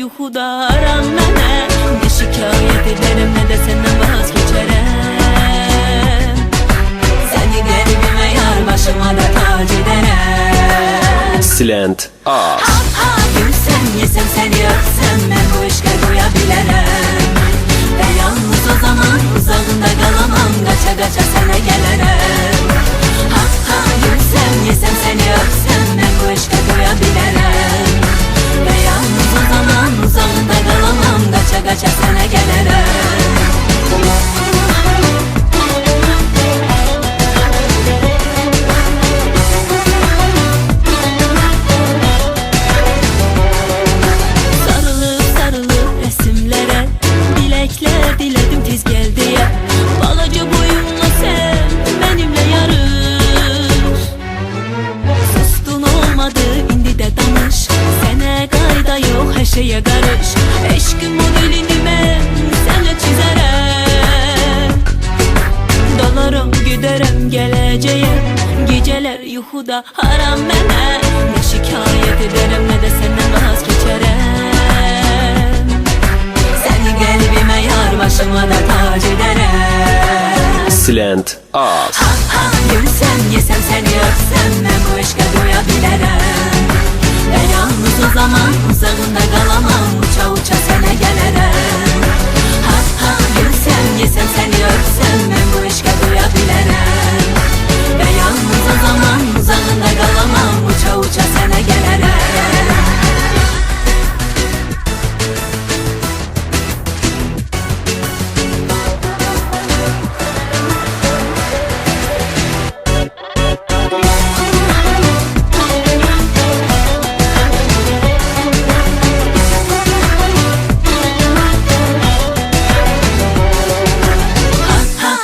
yuxuda aram mənə. Ne şikayet ederim ne de senden vazgeçerem. Seni qəlbimə yar başıma da tac ederem. Silent Az. Gülsem yesem seni öpsem ben bu işe doya bilərəm. Ve yalnız o zaman uzağında kalamam, kaça kaça sana gelerem. Gülsem yesem seni öpsem ben bu işe doya bilərəm. Ve yalnız o zaman uzağında kalamam, kaça kaça sana gelerem. Diledim tez gel diye. Balaca boyunla sen benimle yarış. Sustun olmadı indi de danış. Sene qayda yok her şeye karış. Eşkin modelini ben senle çizerem. Dalarım giderem geleceğe. Geceler yuxuda haram mənə. Ne şikayet ederim ne de senden vazgeçerem. Seni qəlbimə yar başıma da tac ederem. Silent Az. Gülsem yesem seni öpsem ben bu işe doya bilərəm. Ve yalnız o zaman uzağında kalamam, uça uça sana gelerem. Gülsem yesem seni öpsem ben bu işe doya bilərəm. Ve yalnız o zaman uzağında kalamam, uça uça sana gelerem.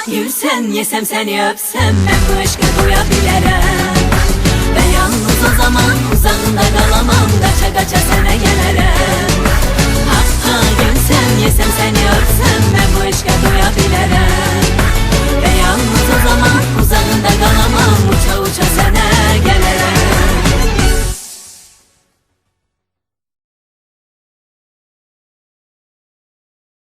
Gülsem yesem seni öpsem ben bu aşka doya bilərəm. Ve yalnız o zaman uzağında kalamam, kaça kaça sana